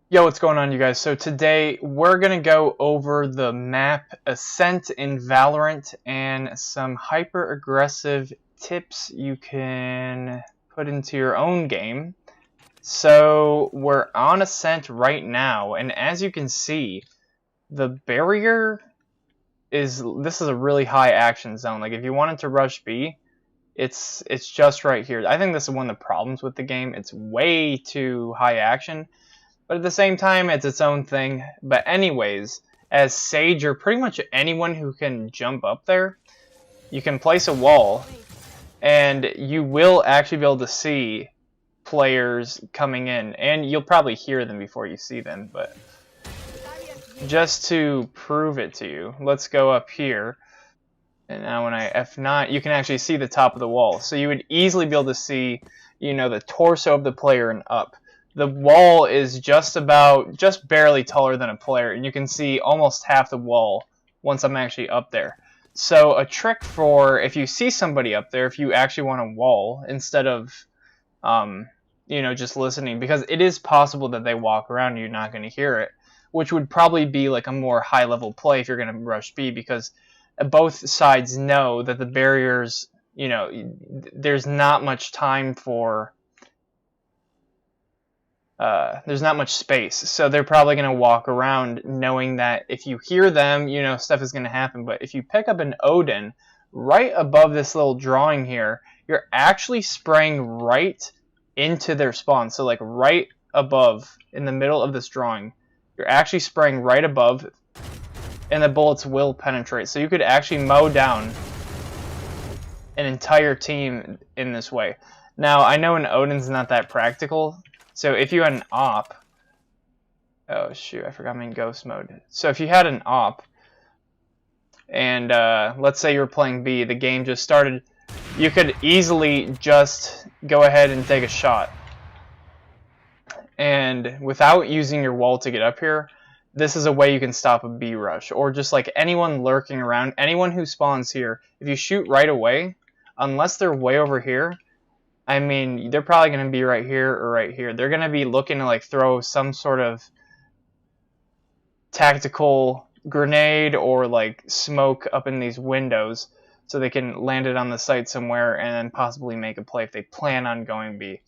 Yo, what's going on, you guys? So today we're gonna go over the map Ascent in Valorant and some hyper aggressive tips you can put into your own game. So we're on Ascent right now, and as you can see, the barrier this is a really high action zone. Like if you wanted to rush B, it's just right here. I think this is one of the problems with the game. It's way too high action. But at the same time, it's its own thing. But anyways, as Sage or pretty much anyone who can jump up there, you can place a wall, and you will actually be able to see players coming in. And you'll probably hear them before you see them. But just to prove it to you, let's go up here. And now when I F9, you can actually see the top of the wall. So you would easily be able to see, the torso of the player and up. The wall is just barely taller than a player, and you can see almost half the wall once I'm actually up there. So a trick for if you see somebody up there, if you actually want a wall instead of, just listening, because it is possible that they walk around and you're not going to hear it, which would probably be like a more high-level play if you're going to rush B, because both sides know that the barriers, there's not much time for... there's not much space, so they're probably going to walk around knowing that if you hear them, stuff is going to happen. But if you pick up an Odin right above this little drawing here, you're actually spraying right into their spawn. So like right above, in the middle of this drawing, you're actually spraying right above, and the bullets will penetrate. So you could actually mow down an entire team in this way. Now, I know an Odin's not that practical, so if you had an op... Oh, shoot, I forgot I'm in ghost mode. So if you had an op, and let's say you were playing B, the game just started, you could easily just go ahead and take a shot. And without using your wall to get up here, this is a way you can stop a B rush. Or just like anyone lurking around, anyone who spawns here, if you shoot right away, unless they're way over here, I mean, they're probably going to be right here or right here. They're going to be looking to like throw some sort of tactical grenade or like smoke up in these windows so they can land it on the site somewhere and then possibly make a play if they plan on going B.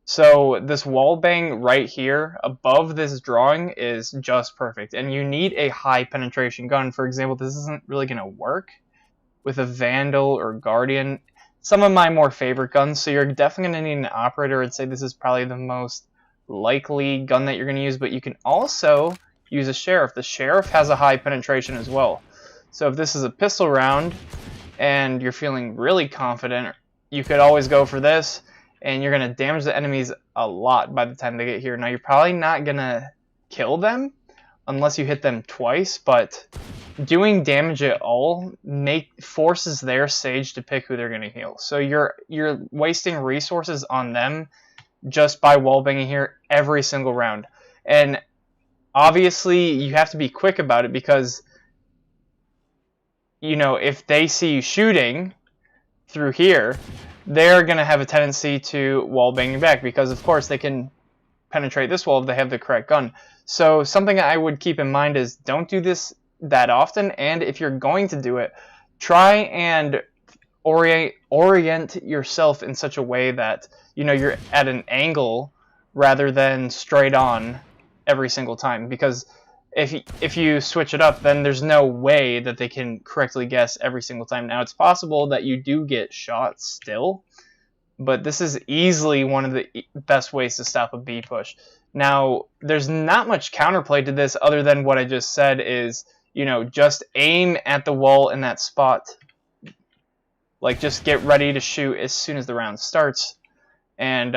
So this wall bang right here above this drawing is just perfect. And you need a high penetration gun. For example, this isn't really going to work with a Vandal or Guardian. Some of my more favorite guns, so you're definitely going to need an operator. I'd say this is probably the most likely gun that you're going to use, but you can also use a sheriff. The sheriff has a high penetration as well. So if this is a pistol round and you're feeling really confident, you could always go for this, and you're going to damage the enemies a lot by the time they get here. Now, you're probably not going to kill them unless you hit them twice, but doing damage at all forces their Sage to pick who they're going to heal. So you're wasting resources on them just by wallbanging here every single round. And obviously you have to be quick about it, because if they see you shooting through here, they're going to have a tendency to wallbang you back, because of course they can penetrate this wall if they have the correct gun. So something I would keep in mind is don't do this that often, and if you're going to do it, try and orient yourself in such a way that you're at an angle rather than straight on every single time, because if you switch it up, then there's no way that they can correctly guess every single time. Now, it's possible that you do get shot still, but this is easily one of the best ways to stop a B push. Now, there's not much counterplay to this other than what I just said is, just aim at the wall in that spot. Like, just get ready to shoot as soon as the round starts. And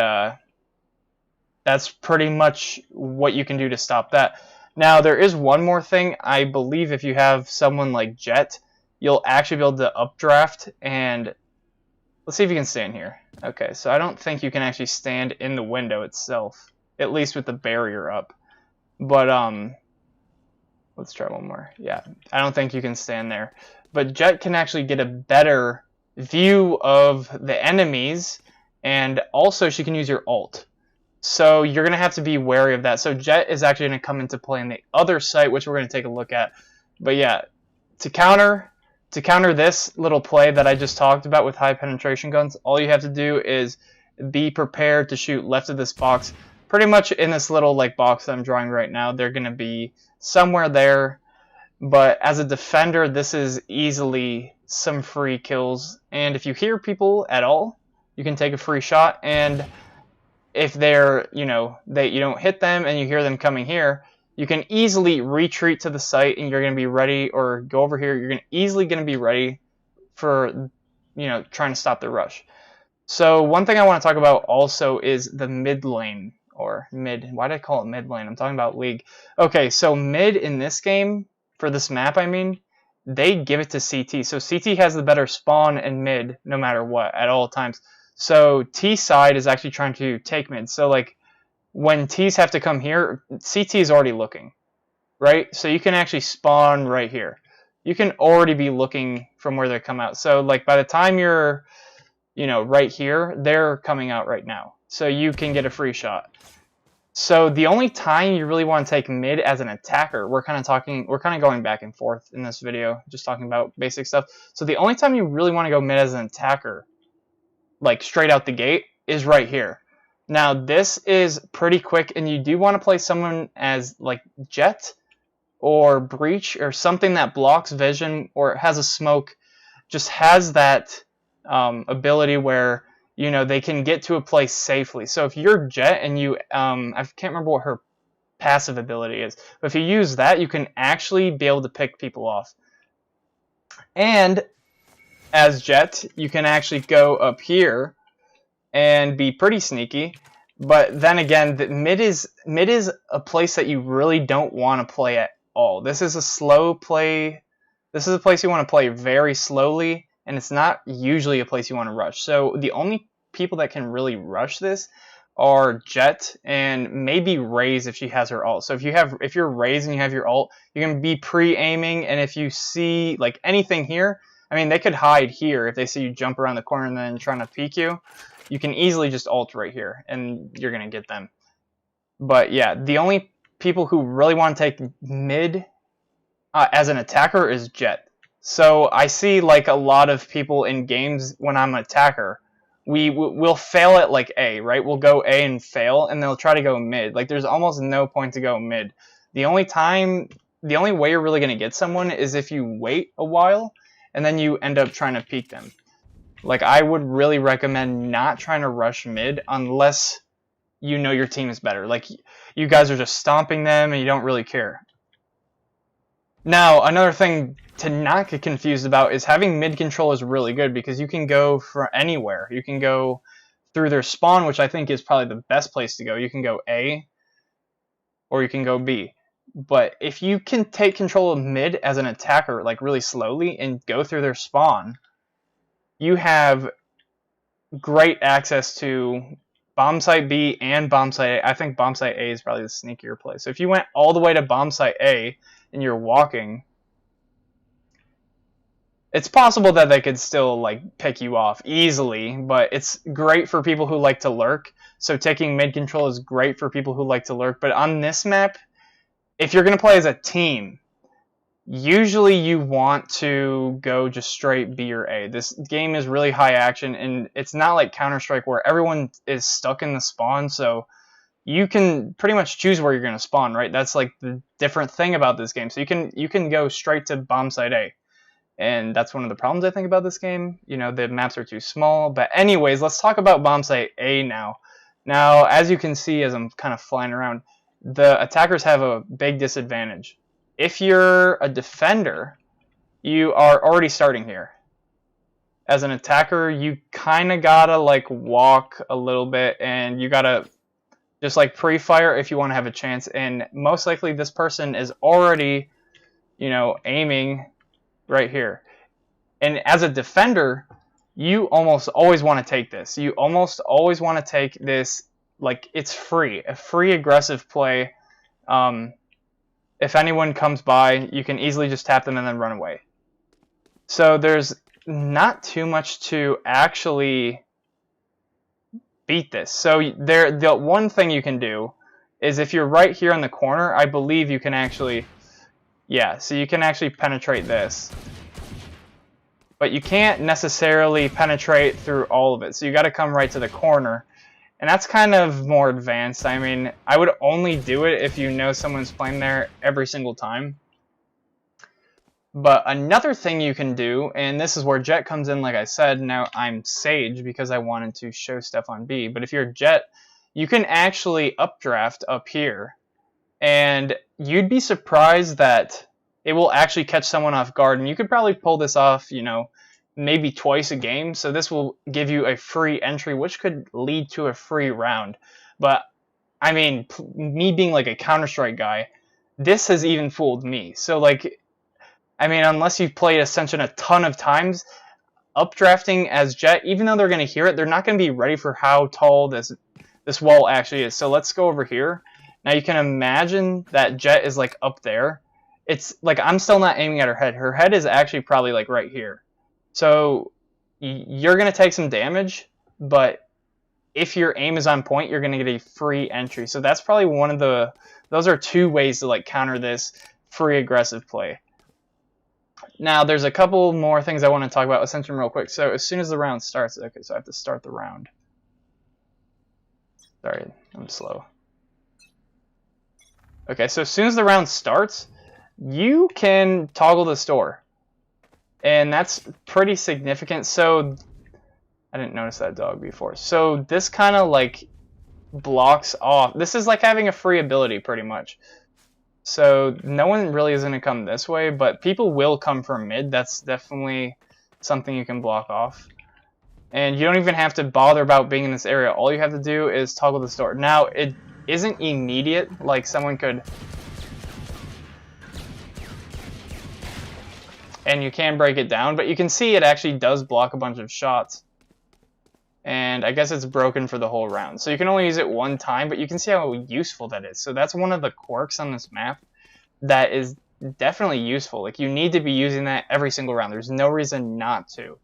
that's pretty much what you can do to stop that. Now, there is one more thing. I believe if you have someone like Jet, you'll actually be able to updraft. And let's see if you can stand here. Okay, so I don't think you can actually stand in the window itself, at least with the barrier up. But, let's try one more. Yeah, I don't think you can stand there. But Jet can actually get a better view of the enemies, and also she can use your ult. So you're going to have to be wary of that. So Jet is actually going to come into play on the other site, which we're going to take a look at. But yeah, to counter this little play that I just talked about with high penetration guns, all you have to do is be prepared to shoot left of this box. Pretty much in this little like box that I'm drawing right now, they're going to be somewhere there. But as a defender, this is easily some free kills. And if you hear people at all, you can take a free shot. And if they're, you don't hit them and you hear them coming here, you can easily retreat to the site and you're going to be ready, or go over here. You're easily going to be ready for, trying to stop the rush. So one thing I want to talk about also is the mid lane, or mid. Why did I call it mid lane? I'm talking about League. Okay, so mid in this game, for this map, I mean, they give it to CT. So CT has the better spawn and mid no matter what at all times. So T side is actually trying to take mid. So like when T's have to come here, CT is already looking, right? So you can actually spawn right here. You can already be looking from where they come out. So like by the time you're, right here, they're coming out right now. So you can get a free shot. So the only time you really want to take mid as an attacker, we're kind of going back and forth in this video, just talking about basic stuff. So the only time you really want to go mid as an attacker, like straight out the gate, is right here. Now this is pretty quick, and you do want to play someone as like Jet or Breach or something that blocks vision or has a smoke, just has that ability where they can get to a place safely. So if you're Jet and you I can't remember what her passive ability is, but if you use that, you can actually be able to pick people off. And as Jet, you can actually go up here and be pretty sneaky. But then again, the mid is a place that you really don't want to play at all. This is a slow play. This is a place you want to play very slowly, and it's not usually a place you want to rush. So the only people that can really rush this are Jet and maybe Raze if she has her ult. So if you're Raze and you have your ult, you can be pre-aiming, and if you see like anything here, I mean, they could hide here if they see you jump around the corner and then trying to peek you. You can easily just ult right here, and you're going to get them. But yeah, the only people who really want to take mid as an attacker is Jet. So I see like a lot of people in games when I'm an attacker, we'll fail at like A, right? We'll go A and fail, and they'll try to go mid. Like there's almost no point to go mid. The only way you're really going to get someone is if you wait a while, and then you end up trying to peek them. Like I would really recommend not trying to rush mid unless you know your team is better. Like you guys are just stomping them and you don't really care. Now, another thing to not get confused about is having mid control is really good because you can go for anywhere. You can go through their spawn, which I think is probably the best place to go. You can go A or you can go B. But if you can take control of mid as an attacker, like really slowly, and go through their spawn, you have great access to bomb site B and bomb site A. I think bomb site A is probably the sneakier play. So if you went all the way to bomb site A and you're walking, it's possible that they could still like pick you off easily, but it's great for people who like to lurk. So taking mid control is great for people who like to lurk. But on this map, if you're going to play as a team, usually you want to go just straight B or A. This game is really high action, and it's not like Counter-Strike where everyone is stuck in the spawn, so you can pretty much choose where you're going to spawn, right? That's like the different thing about this game. So you can go straight to bomb site A. And that's one of the problems I think about this game. The maps are too small. But anyways, let's talk about bomb site A now. Now, as you can see as I'm kind of flying around, the attackers have a big disadvantage. If you're a defender, you are already starting here. As an attacker, you kind of gotta like walk a little bit, and you gotta just like pre-fire if you want to have a chance. And most likely this person is already, aiming right here. And as a defender, you almost always want to take this. You almost always want to take this like it's free. A free aggressive play. If anyone comes by, you can easily just tap them and then run away. So there's not too much to actually beat this. So the one thing you can do is if you're right here in the corner, I believe you can actually, yeah, so you can actually penetrate this. But you can't necessarily penetrate through all of it. So you got to come right to the corner. And that's kind of more advanced. I mean, I would only do it if you know someone's playing there every single time. But another thing you can do, and this is where Jet comes in, like I said. Now I'm Sage because I wanted to show stuff on B. But if you're Jet, you can actually updraft up here. And you'd be surprised that it will actually catch someone off guard. And you could probably pull this off, you know, maybe twice a game. So this will give you a free entry, which could lead to a free round. But, I mean, me being like a Counter-Strike guy, this has even fooled me. So, like, I mean, unless you've played Ascension a ton of times, updrafting as Jet, even though they're going to hear it, they're not going to be ready for how tall this wall actually is. So let's go over here. Now you can imagine that Jet is like up there. It's like I'm still not aiming at her head. Her head is actually probably like right here. So you're going to take some damage, but if your aim is on point, you're going to get a free entry. So that's probably one of the, those are two ways to like counter this free aggressive play. Now there's a couple more things I want to talk about Ascension real quick. So as soon as the round starts, okay, so I have to start the round. Sorry, I'm slow. Okay, so as soon as the round starts, you can toggle the store. And that's pretty significant. So, I didn't notice that dog before. So, this kind of like blocks off. This is like having a free ability pretty much. So, no one really is going to come this way, but people will come from mid. That's definitely something you can block off. And you don't even have to bother about being in this area. All you have to do is toggle the store. Now, it isn't immediate, like someone could... And you can break it down, but you can see it actually does block a bunch of shots. And I guess it's broken for the whole round. So you can only use it one time, but you can see how useful that is. So that's one of the quirks on this map that is definitely useful. Like, you need to be using that every single round. There's no reason not to.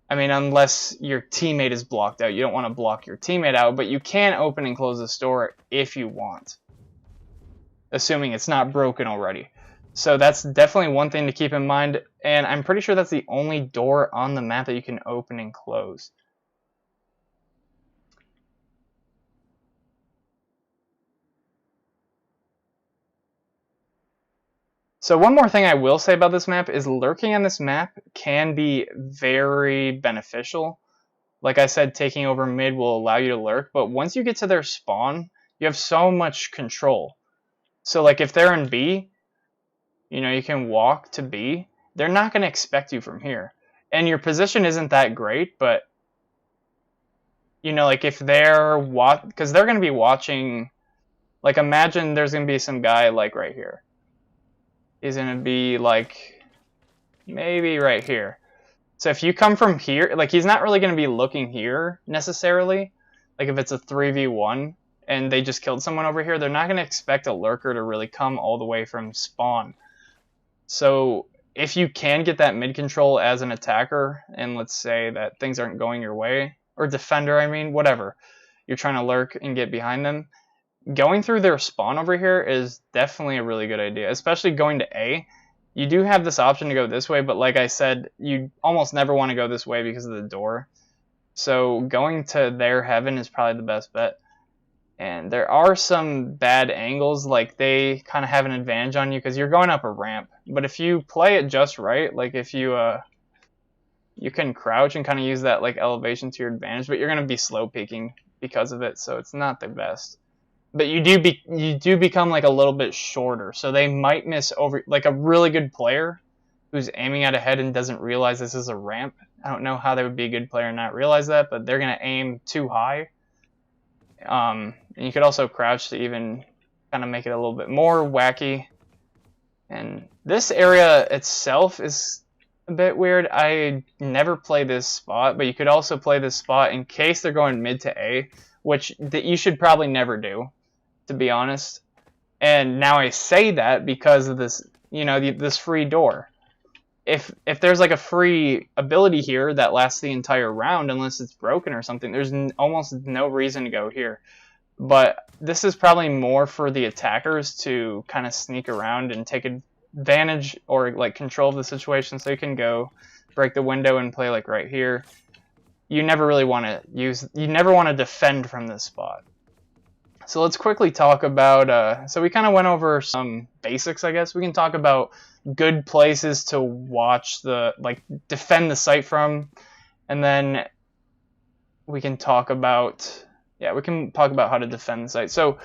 I mean, unless your teammate is blocked out. You don't want to block your teammate out, but you can open and close the store if you want. Assuming it's not broken already. So that's definitely one thing to keep in mind, and I'm pretty sure that's the only door on the map that you can open and close. So one more thing I will say about this map is lurking on this map can be very beneficial. Like I said, taking over mid will allow you to lurk, but once you get to their spawn, you have so much control. So like if they're in B, you know, you can walk to B. They're not going to expect you from here. And your position isn't that great, but, you know, like if they're, because they're going to be watching, like imagine there's going to be some guy like right here. He's going to be like, maybe right here. So if you come from here, like he's not really going to be looking here necessarily. Like if it's a 3v1 and they just killed someone over here, they're not going to expect a lurker to really come all the way from spawn. So if you can get that mid control as an attacker, and let's say that things aren't going your way, or defender, I mean, whatever, you're trying to lurk and get behind them, going through their spawn over here is definitely a really good idea, especially going to A. You do have this option to go this way, but like I said, you almost never want to go this way because of the door. So going to their heaven is probably the best bet. And there are some bad angles, like they kind of have an advantage on you because you're going up a ramp. But if you play it just right, like if you you can crouch and kind of use that like elevation to your advantage, but you're going to be slow peeking because of it, so it's not the best. But you do become like a little bit shorter, so they might miss over, like a really good player who's aiming at a head and doesn't realize this is a ramp. I don't know how they would be a good player and not realize that, but they're going to aim too high. And you could also crouch to even kind of make it a little bit more wacky. And this area itself is a bit weird. I never play this spot, but you could also play this spot in case they're going mid to A, which you should probably never do, to be honest. And now I say that because of this, you know, this free door. if there's like a free ability here that lasts the entire round, unless it's broken or something, there's almost no reason to go here. But this is probably more for the attackers to kind of sneak around and take advantage or like control of the situation. So you can go break the window and play like right here. You never really want to you never want to defend from this spot. So let's quickly talk about, so we kind of went over some basics, I guess. We can talk about good places to watch defend the site from, and then we can talk about, yeah, we can talk about how to defend the site. So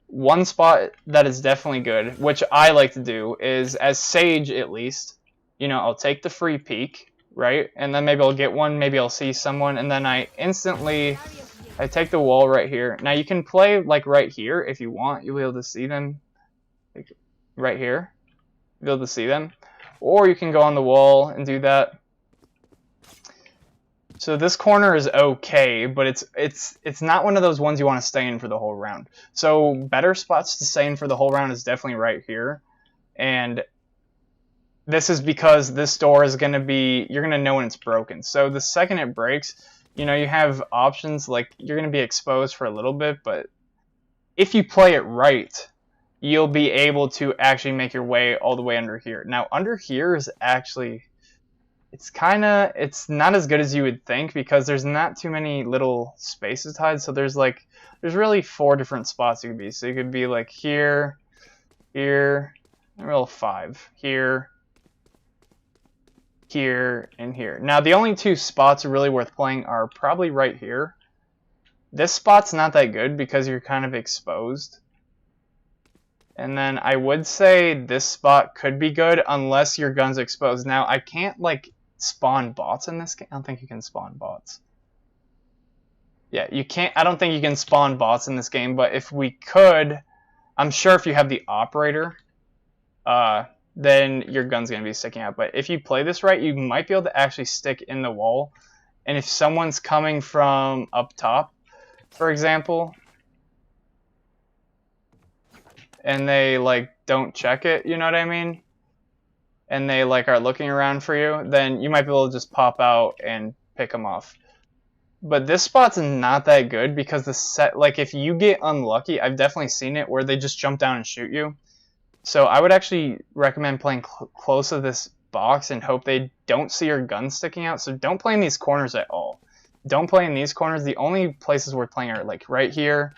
one spot that is definitely good, which I like to do, is as Sage at least, you know, I'll take the free peek, right? And then maybe I'll get one, maybe I'll see someone, and then I take the wall right here. Now you can play like right here if you want. You'll be able to see them like, right here. You'll be able to see them. Or you can go on the wall and do that. So this corner is okay, but it's not one of those ones you want to stay in for the whole round. So better spots to stay in for the whole round is definitely right here. And this is because this door is going to be, you're going to know when it's broken. So the second it breaks, you know, you have options, like you're going to be exposed for a little bit, but if you play it right, you'll be able to actually make your way all the way under here. Now, under here is actually, it's not as good as you would think because there's not too many little spaces to hide. So there's really 4 different spots you could be. So you could be like here, here, and real 5, here, here, and here. Now the only 2 spots really worth playing are probably right here. This spot's not that good because you're kind of exposed. And then I would say this spot could be good unless your gun's exposed. Now I can't like spawn bots in this game. I don't think you can spawn bots. Yeah, you can't. I don't think you can spawn bots in this game, but if we could, I'm sure if you have the operator, then your gun's going to be sticking out. But if you play this right, you might be able to actually stick in the wall. And if someone's coming from up top, for example, and they like don't check it, you know what I mean? And they like are looking around for you, then you might be able to just pop out and pick them off. But this spot's not that good because the set, like if you get unlucky, I've definitely seen it where they just jump down and shoot you. So I would actually recommend playing close to this box and hope they don't see your gun sticking out. So don't play in these corners at all. Don't play in these corners. The only places worth playing are like right here,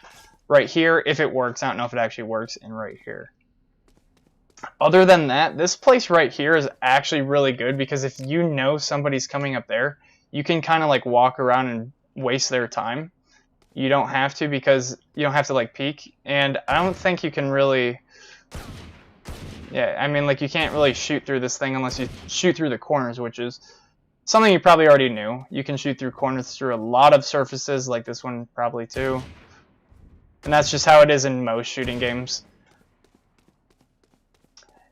if it works. I don't know if it actually works, and right here. Other than that, this place right here is actually really good because if you know somebody's coming up there, you can kind of like walk around and waste their time. You don't have to because you don't have to like peek. And I don't think you can really... Yeah, I mean, like, you can't really shoot through this thing unless you shoot through the corners, which is something you probably already knew. You can shoot through corners through a lot of surfaces, like this one probably too. And that's just how it is in most shooting games.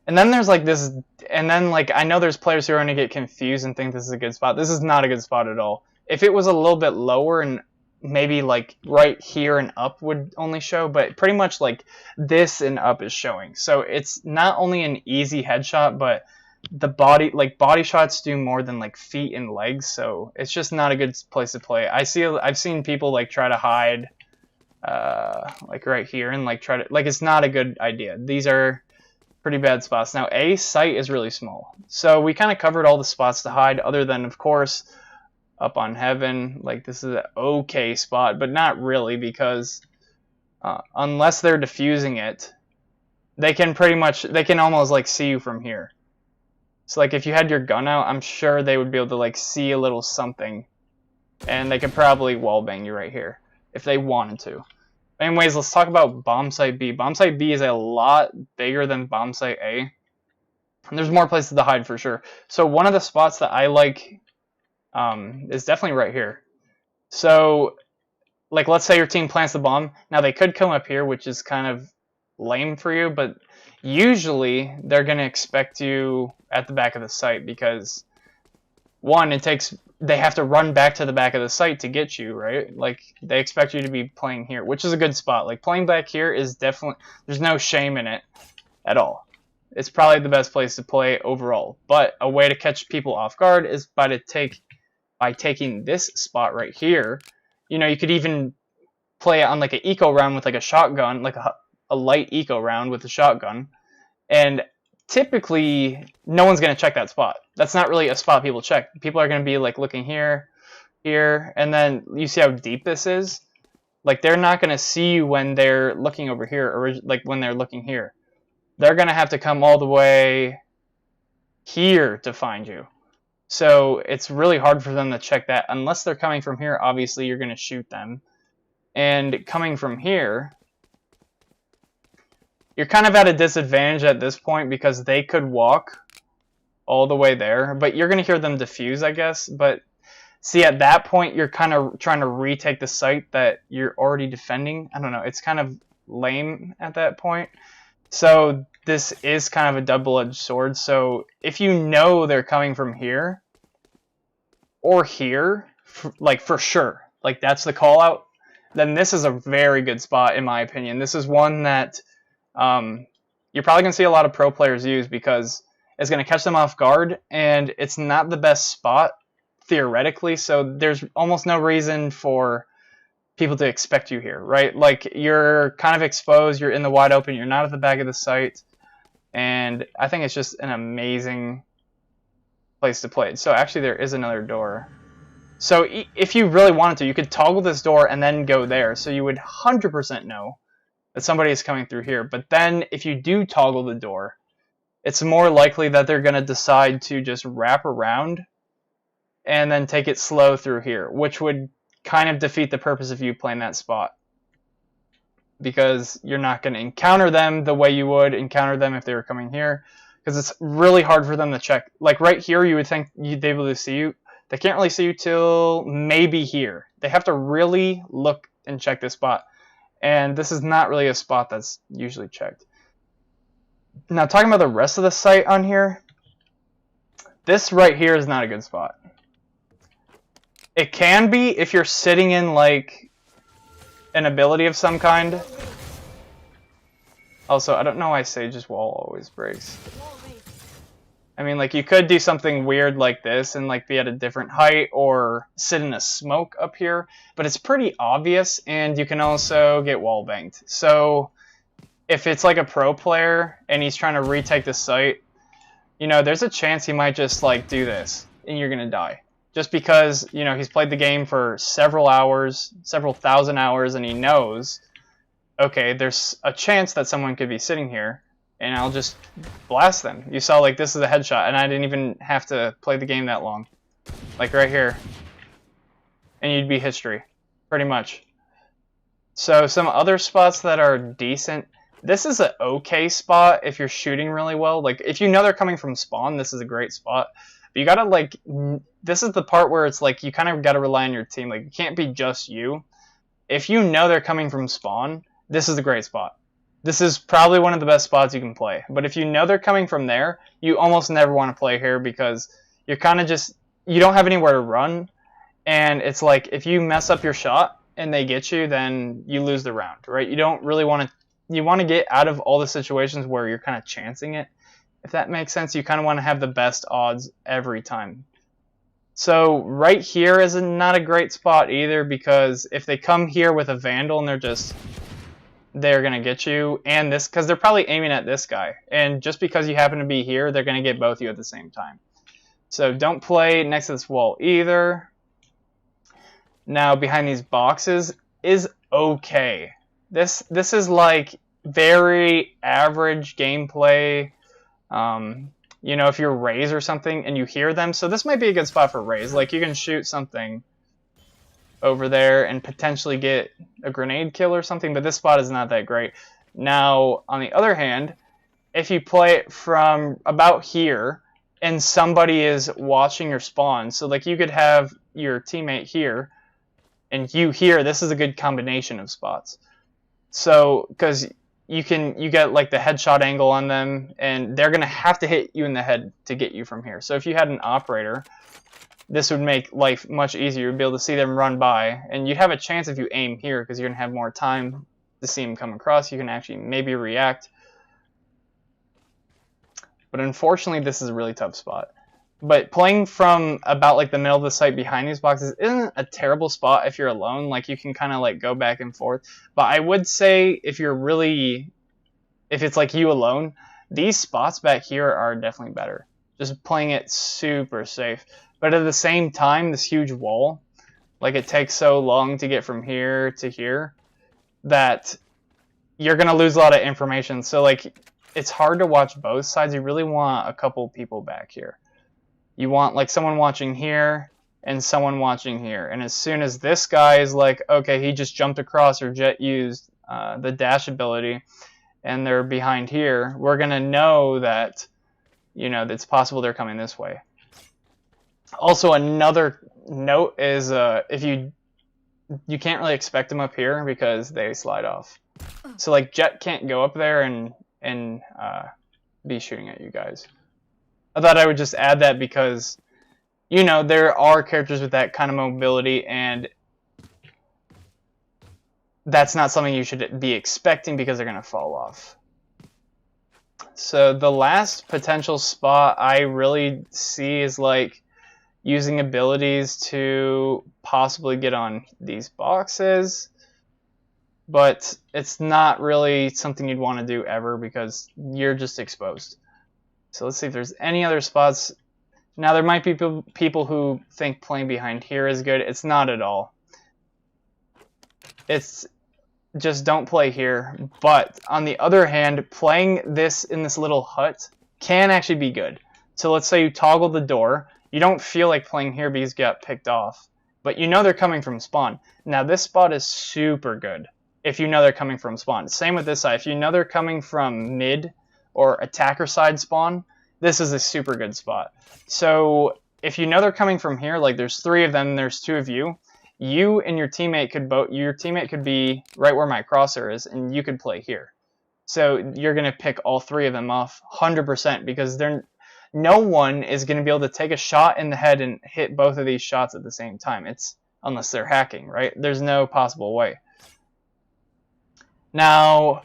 And then there's like this, and then like, I know there's players who are going to get confused and think this is a good spot. This is not a good spot at all. If it was a little bit lower and maybe like right here and up would only show, but pretty much like this and up is showing. So it's not only an easy headshot, but the body shots do more than like feet and legs. So it's just not a good place to play. I've seen people like try to hide like right here and like try to, like, it's not a good idea. These are pretty bad spots. Now A site is really small. So we kind of covered all the spots to hide other than of course up on heaven. Like this is an okay spot, but not really because unless they're defusing it, they can almost like see you from here. So like if you had your gun out, I'm sure they would be able to like see a little something and they could probably wallbang you right here if they wanted to. Anyways, let's talk about bomb site B. Bomb site B is a lot bigger than bomb site A. And there's more places to hide for sure. So one of the spots that I like is definitely right here. So, like, let's say your team plants the bomb. Now, they could come up here, which is kind of lame for you, but usually they're going to expect you at the back of the site because, one, they have to run back to the back of the site to get you, right? Like, they expect you to be playing here, which is a good spot. Like, playing back here is definitely, there's no shame in it at all. It's probably the best place to play overall. But a way to catch people off guard is by taking this spot right here. You know, you could even play it on like an eco round with like a shotgun, like a light eco round with a shotgun. And typically, no one's going to check that spot. That's not really a spot people check. People are going to be like looking here, here, and then you see how deep this is? Like, they're not going to see you when they're looking over here, or like when they're looking here. They're going to have to come all the way here to find you. So it's really hard for them to check that. Unless they're coming from here, obviously you're going to shoot them. And coming from here, you're kind of at a disadvantage at this point because they could walk all the way there. But you're going to hear them defuse, I guess. But see, at that point, you're kind of trying to retake the site that you're already defending. I don't know. It's kind of lame at that point. So this is kind of a double-edged sword. So if you know they're coming from here or here, like for sure, like that's the call out, then this is a very good spot in my opinion. This is one that you're probably going to see a lot of pro players use because it's going to catch them off guard, and it's not the best spot theoretically, so there's almost no reason for people to expect you here, right? Like, you're kind of exposed, you're in the wide open, you're not at the back of the site, and I think it's just an amazing place to play it. So actually there is another door. So if you really wanted to, you could toggle this door and then go there, so you would 100% know that somebody is coming through here. But then if you do toggle the door, it's more likely that they're going to decide to just wrap around and then take it slow through here, which would kind of defeat the purpose of you playing that spot, because you're not going to encounter them the way you would encounter them if they were coming here, because it's really hard for them to check. Like right here, you would think they'd be able to see you. They can't really see you till maybe here. They have to really look and check this spot, and this is not really a spot that's usually checked. Now, talking about the rest of the site on here, this right here is not a good spot. It can be if you're sitting in like an ability of some kind. Also, I don't know why Sage's wall always breaks. I mean, like, you could do something weird like this and like be at a different height or sit in a smoke up here, but it's pretty obvious, and you can also get wall banged. So if it's like a pro player and he's trying to retake the site, you know, there's a chance he might just like do this and you're gonna die. Just because, you know, he's played the game for several hours, several thousand hours, and he knows, okay, there's a chance that someone could be sitting here, and I'll just blast them. You saw, like, this is a headshot, and I didn't even have to play the game that long. Like, right here. And you'd be history, pretty much. So, some other spots that are decent. This is an okay spot if you're shooting really well. Like, if you know they're coming from spawn, this is a great spot. But you gotta, like, this is the part where it's like you kind of gotta rely on your team. Like, it can't be just you. If you know they're coming from spawn, this is a great spot. This is probably one of the best spots you can play. But if you know they're coming from there, you almost never want to play here because you're kind of just, you don't have anywhere to run. And it's like, if you mess up your shot and they get you, then you lose the round, right? You don't really want to, you want to get out of all the situations where you're kind of chancing it. If that makes sense, you kind of want to have the best odds every time. So right here is not a great spot either, because if they come here with a Vandal and they're going to get you, and this, because they're probably aiming at this guy. And just because you happen to be here, they're going to get both of you at the same time. So don't play next to this wall either. Now, behind these boxes is okay. This is like very average gameplay. You know, if you're Rays or something and you hear them, so this might be a good spot for Rays. Like, you can shoot something over there and potentially get a grenade kill or something, but this spot is not that great. Now, on the other hand, if you play it from about here and somebody is watching your spawn, so like you could have your teammate here and you here, this is a good combination of spots. So, because you get like the headshot angle on them, and they're going to have to hit you in the head to get you from here. So if you had an operator, this would make life much easier. You'd be able to see them run by, and you'd have a chance if you aim here, because you're going to have more time to see them come across. You can actually maybe react. But unfortunately, this is a really tough spot. But playing from about like the middle of the site behind these boxes isn't a terrible spot if you're alone. Like you can kind of like go back and forth. But I would say if it's like you alone, these spots back here are definitely better. Just playing it super safe. But at the same time, this huge wall, like it takes so long to get from here to here that you're going to lose a lot of information. So like it's hard to watch both sides. You really want a couple people back here. You want like someone watching here and someone watching here. And as soon as this guy is like, okay, he just jumped across or Jet used the dash ability and they're behind here, we're going to know that, you know, it's possible they're coming this way. Also, another note is if you can't really expect them up here because they slide off. So like Jet can't go up there and be shooting at you guys. I thought I would just add that because, you know, there are characters with that kind of mobility, and that's not something you should be expecting because they're going to fall off. So the last potential spot I really see is like using abilities to possibly get on these boxes, but it's not really something you'd want to do ever because you're just exposed. So let's see if there's any other spots. Now there might be people who think playing behind here is good. It's not at all. It's just don't play here. But on the other hand, playing this in this little hut can actually be good. So let's say you toggle the door. You don't feel like playing here because you got picked off. But you know they're coming from spawn. Now this spot is super good if you know they're coming from spawn. Same with this side. If you know they're coming from mid or attacker side spawn, this is a super good spot. So if you know they're coming from here, like there's 3 of them, there's 2 of you, you and your teammate could be right where my crosshair is, and you could play here. So you're gonna pick all 3 of them off 100% because no one is gonna be able to take a shot in the head and hit both of these shots at the same time. Unless they're hacking, right? There's no possible way. Now,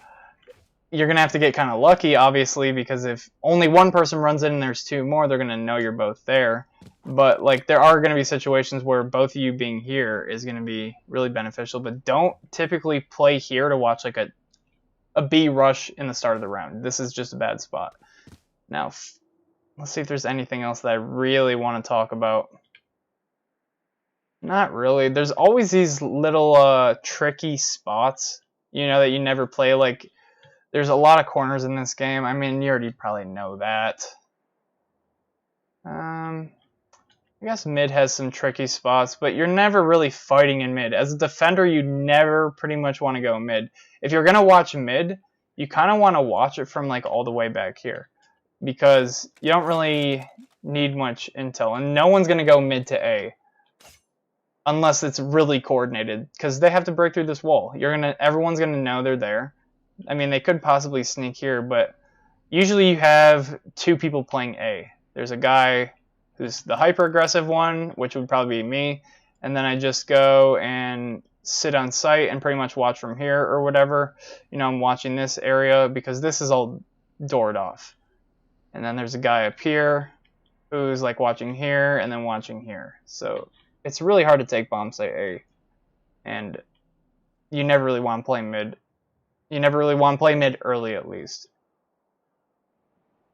you're going to have to get kind of lucky, obviously, because if only one person runs in and there's 2 more, they're going to know you're both there. But like there are going to be situations where both of you being here is going to be really beneficial. But don't typically play here to watch like a B rush in the start of the round. This is just a bad spot. Now, let's see if there's anything else that I really want to talk about. Not really. There's always these little tricky spots, you know, that you never play. Like, there's a lot of corners in this game. I mean, you already probably know that. I guess mid has some tricky spots, but you're never really fighting in mid. As a defender, you never pretty much want to go mid. If you're going to watch mid, you kind of want to watch it from like all the way back here, because you don't really need much intel, and no one's going to go mid to A unless it's really coordinated, because they have to break through this wall. Everyone's going to know they're there. I mean, they could possibly sneak here, but usually you have 2 people playing A. There's a guy who's the hyper-aggressive one, which would probably be me, and then I just go and sit on site and pretty much watch from here or whatever. You know, I'm watching this area because this is all doored off. And then there's a guy up here who's like watching here and then watching here. So it's really hard to take bomb site A, and you never really want to play mid. You never really want to play mid early, at least.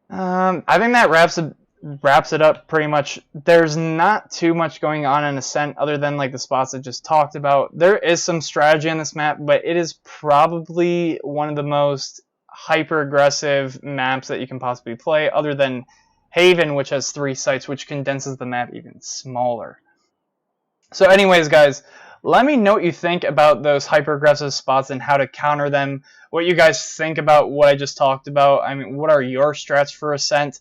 I think that wraps it up pretty much. There's not too much going on in Ascent other than like the spots I just talked about. There is some strategy on this map, but it is probably one of the most hyper-aggressive maps that you can possibly play, other than Haven, which has 3 sites, which condenses the map even smaller. So anyways, guys, let me know what you think about those hyper-aggressive spots and how to counter them. What you guys think about what I just talked about. I mean, what are your strats for Ascent?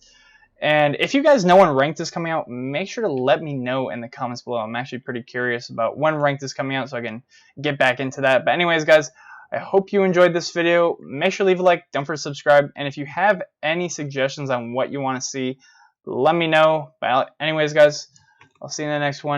And if you guys know when Ranked is coming out, make sure to let me know in the comments below. I'm actually pretty curious about when Ranked is coming out so I can get back into that. But anyways, guys, I hope you enjoyed this video. Make sure to leave a like, don't forget to subscribe. And if you have any suggestions on what you want to see, let me know. But anyways, guys, I'll see you in the next one.